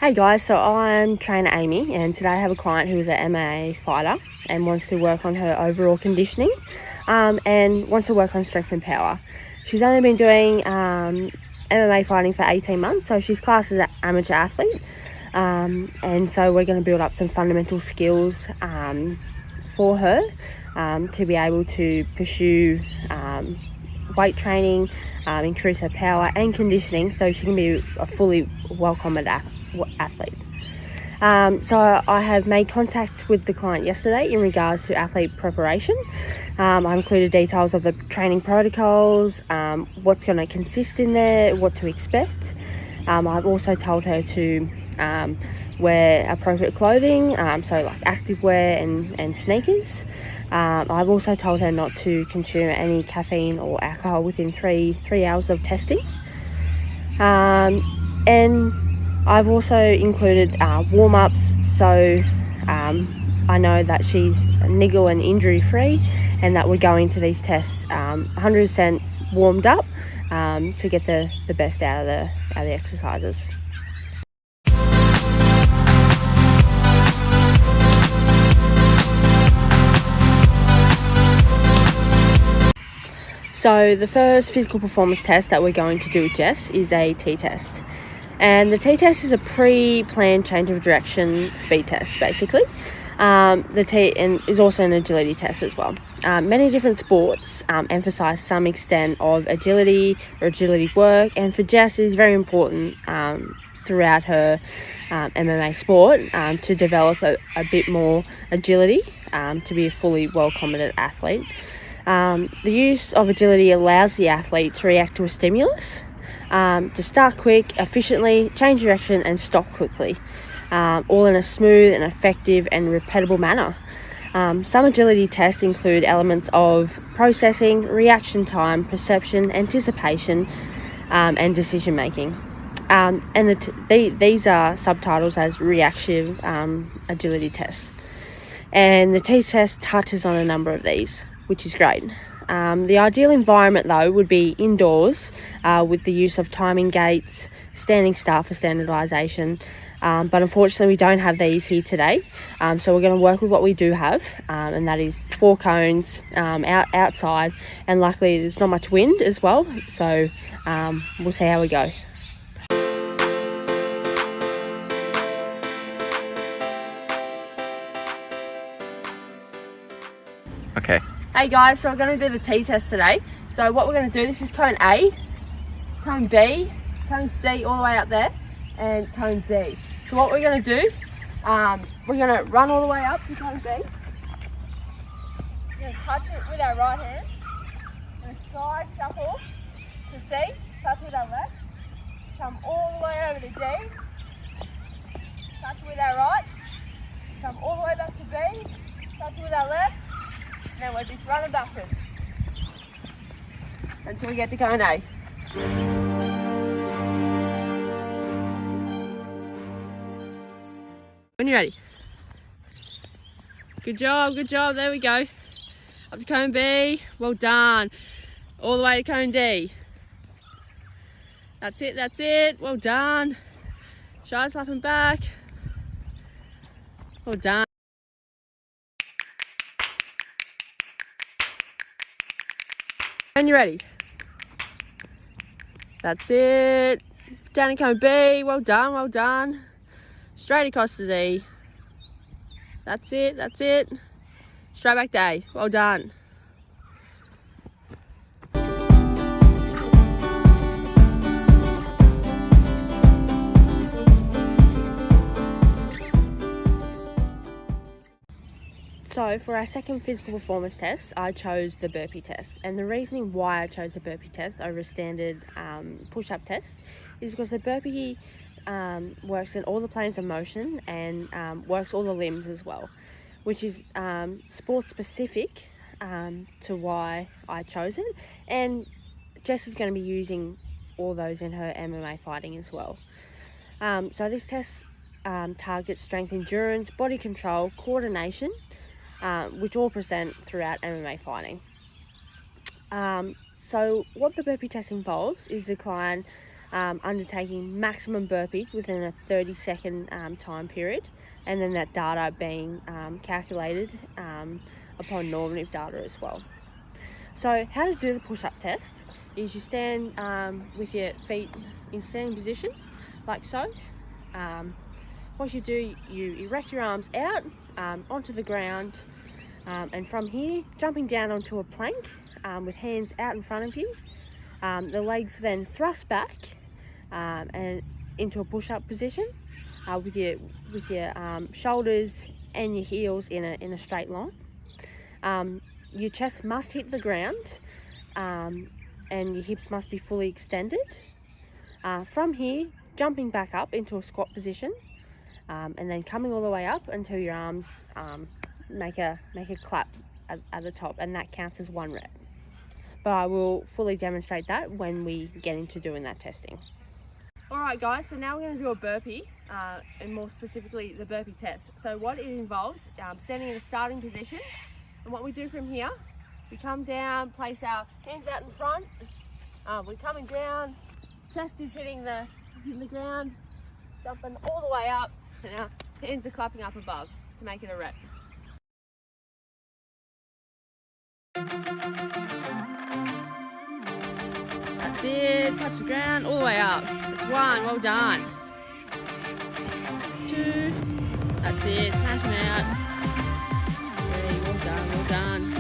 Hey guys, so I'm trainer Amy, and today I have a client who is an MMA fighter and wants to work on her overall conditioning and wants to work on strength and power. She's only been doing MMA fighting for 18 months, so she's classed as an amateur athlete, and so we're going to build up some fundamental skills for her to be able to pursue weight training, increase her power and conditioning so she can be a fully well-combat athlete. So I have made contact with the client yesterday in regards to athlete preparation. I included details of the training protocols, what's going to consist in there, what to expect. I've also told her to wear appropriate clothing, so like active wear and sneakers. I've also told her not to consume any caffeine or alcohol within three hours of testing. And I've also included warm-ups, so I know that she's niggle and injury free and that we're going to these tests 100% warmed up to get the best out of the exercises. So the first physical performance test that we're going to do with Jess is a T-test. And the T-test is a pre-planned change of direction speed test, basically. The T is also an agility test as well. Many different sports emphasise some extent of agility or agility work, and for Jess it is very important throughout her MMA sport to develop a bit more agility to be a fully well-combated athlete. The use of agility allows the athlete to react to a stimulus, to start quick, efficiently, change direction and stop quickly, all in a smooth and effective and repeatable manner. Some agility tests include elements of processing, reaction time, perception, anticipation, and decision making. And these are subtitles as reactive agility tests. And the T-test touches on a number of these, which is great. The ideal environment though would be indoors with the use of timing gates, standing start for standardisation, but unfortunately we don't have these here today, so we're going to work with what we do have, and that is 4 cones outside, and luckily there's not much wind as well, so we'll see how we go. Okay. Hey guys, so we're going to do the T-test today. So what we're going to do, this is cone A, cone B, cone C all the way up there, and cone D. So what we're going to do, we're going to run all the way up to cone B. We're going to touch it with our right hand. We're going to side shuffle to C, touch with our left. Come all the way over to D. Touch with our right. Come all the way back to B. Touch with our left. Now we're just running backwards until we get to cone A. When you're ready. Good job, there we go. Up to cone B, well done. All the way to cone D. That's it, well done. Shy slapping back. Well done. When you're ready. That's it. Down in cone B, well done. Straight across to D. That's it. Straight back to A, well done. So for our second physical performance test, I chose the burpee test. And the reasoning why I chose the burpee test over a standard push-up test is because the burpee works in all the planes of motion and works all the limbs as well, which is sport-specific to why I chose it. And Jess is going to be using all those in her MMA fighting as well. So this test targets strength, endurance, body control, coordination, which all present throughout MMA fighting. So what the burpee test involves is the client undertaking maximum burpees within a 30-second time period, and then that data being calculated upon normative data as well. So how to do the push-up test is you stand with your feet in standing position, like so. What you do, you erect your arms out onto the ground, and from here, jumping down onto a plank with hands out in front of you. The legs then thrust back and into a push-up position with your shoulders and your heels in a straight line. Your chest must hit the ground, and your hips must be fully extended. From here, jumping back up into a squat position, and then coming all the way up until your arms make a clap at the top, and that counts as 1 rep. But I will fully demonstrate that when we get into doing that testing. Alright guys, so now we're going to do a burpee, and more specifically the burpee test. So what it involves, standing in a starting position, and what we do from here, we come down, place our hands out in front, we're coming down, chest is hitting the ground, jumping all the way up, and our hands are clapping up above to make it a rep. That's it, touch the ground, all the way up. That's 1, well done. 2, that's it, smash them out. 3, well done, well done.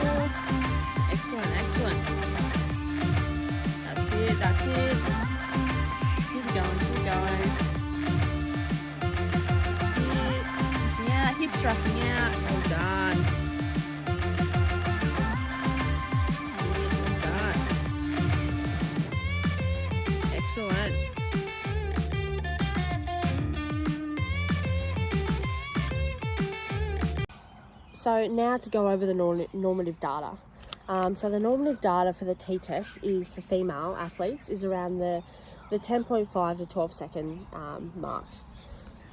4, excellent, excellent. That's it, that's it. Keep going, keep going. That's it. Yeah, hips thrusting out, well done. Excellent. So now to go over the normative data. So the normative data for the T-test is for female athletes is around the 10.5 to 12 second mark.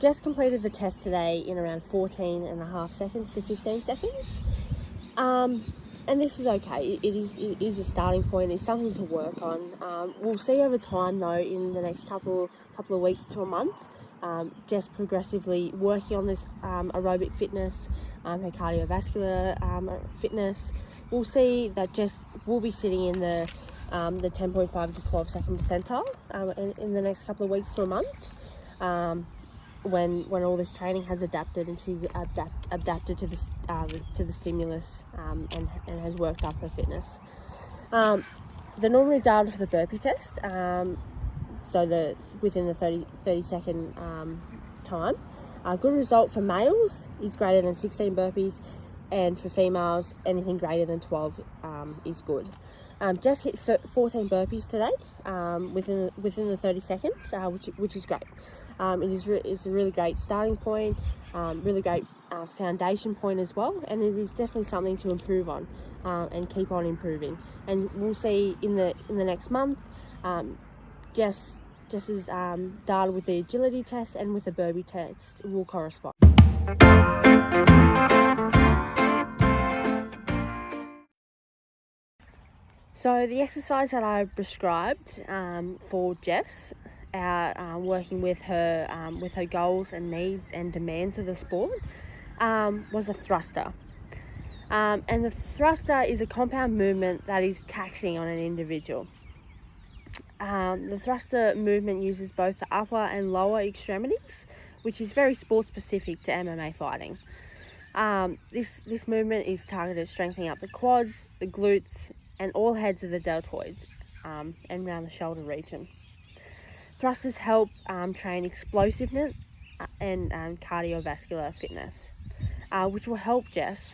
Just completed the test today in around 14.5 seconds to 15 seconds. And this is okay. It is a starting point. It's something to work on. We'll see over time though, in the next couple of weeks to a month, just progressively working on this aerobic fitness, her cardiovascular fitness. We'll see that we'll be sitting in the 10.5 to 12 second percentile in the next couple of weeks to a month. When all this training has adapted and she's adapted to the stimulus and has worked up her fitness. The normative data for the burpee test, so within the 30 second time, a good result for males is greater than 16 burpees, and for females anything greater than 12 is good. Just hit 14 burpees today within the 30 seconds, which is great. It's a really great starting point, really great foundation point as well, and it is definitely something to improve on and keep on improving. And we'll see in the next month, just as data with the agility test and with the burpee test will correspond. So the exercise that I prescribed for Jess, working with her goals and needs and demands of the sport, was a thruster. And the thruster is a compound movement that is taxing on an individual. The thruster movement uses both the upper and lower extremities, which is very sport specific to MMA fighting. This movement is targeted at strengthening up the quads, the glutes, and all heads of the deltoids and around the shoulder region. Thrusters help train explosiveness and cardiovascular fitness, which will help Jess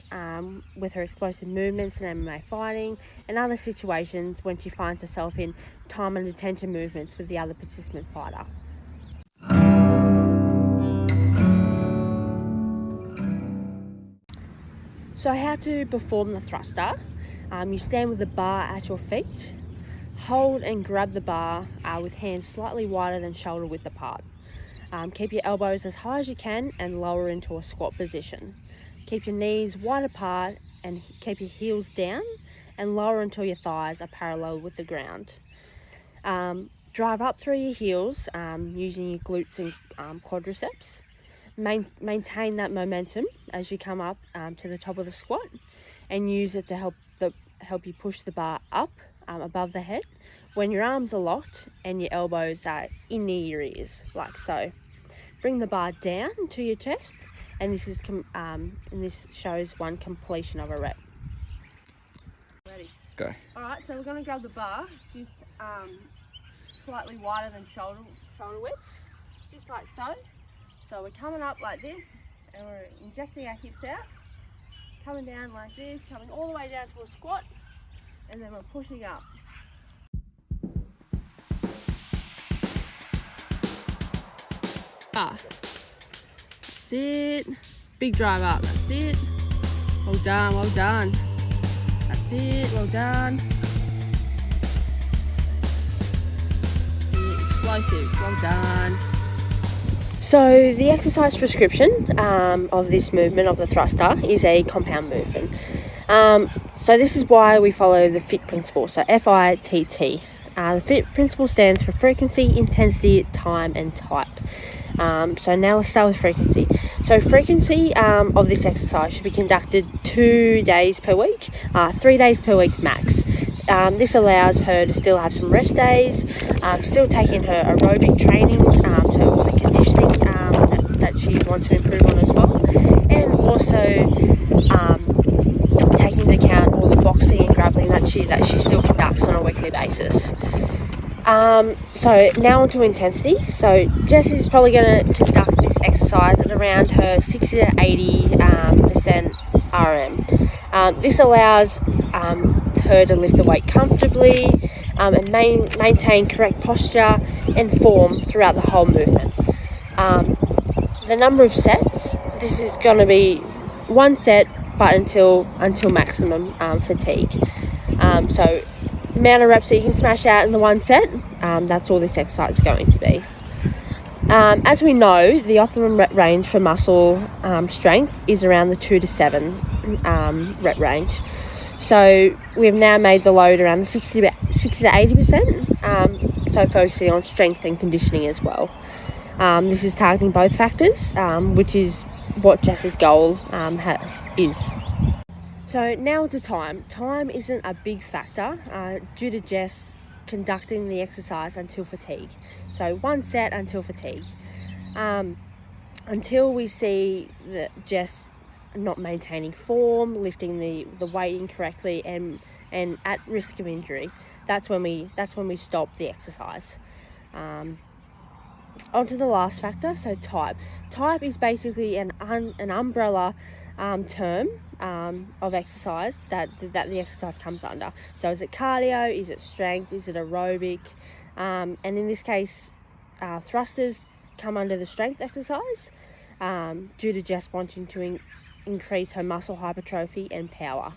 with her explosive movements in MMA fighting and other situations when she finds herself in time and attention movements with the other participant fighter. So how to perform the thruster. You stand with the bar at your feet, hold and grab the bar with hands slightly wider than shoulder width apart. Keep your elbows as high as you can and lower into a squat position. Keep your knees wide apart and keep your heels down and lower until your thighs are parallel with the ground. Drive up through your heels using your glutes and quadriceps. Maintain that momentum as you come up to the top of the squat, and use it to help you push the bar up above the head when your arms are locked and your elbows are in near your ears, like so. Bring the bar down to your chest, and this shows one completion of a rep. Ready? Go. All right, so we're going to grab the bar just slightly wider than shoulder width, just like so. So we're coming up like this, and we're injecting our hips out, coming down like this, coming all the way down to a squat, and then we're pushing up. That's it. Big drive up, that's it. Well done, well done. That's it, well done. Explosive, well done. So the exercise prescription of this movement, of the thruster, is a compound movement. So this is why we follow the FIT principle, so FITT. The FIT principle stands for frequency, intensity, time and type. So now let's start with frequency. So frequency of this exercise should be conducted 2 days per week, 3 days per week max. This allows her to still have some rest days, still taking her aerobic training, so all the conditioning that she wants to improve on as well, and also taking into account all the boxing and grappling that she still conducts on a weekly basis. So now onto intensity. So Jess is probably going to conduct this exercise at around her 60 to 80% RM. This allows her to lift the weight comfortably and maintain correct posture and form throughout the whole movement. The number of sets, this is going to be 1 set, but until maximum fatigue. So amount of reps that you can smash out in the 1 set, that's all this exercise is going to be. As we know, the optimum rep range for muscle strength is around the 2 to 7 rep range. So we've now made the load around the 60 to 80%, so focusing on strength and conditioning as well. This is targeting both factors, which is what Jess's goal is. So now to time. Time isn't a big factor due to Jess conducting the exercise until fatigue. So 1 set until fatigue. Until we see that Jess not maintaining form, lifting the weight incorrectly, and at risk of injury, that's when we stop the exercise. Onto the last factor, so type. Type is basically an umbrella term of exercise that the exercise comes under. So is it cardio? Is it strength? Is it aerobic? And in this case, thrusters come under the strength exercise due to Jess wanting to increase her muscle hypertrophy and power.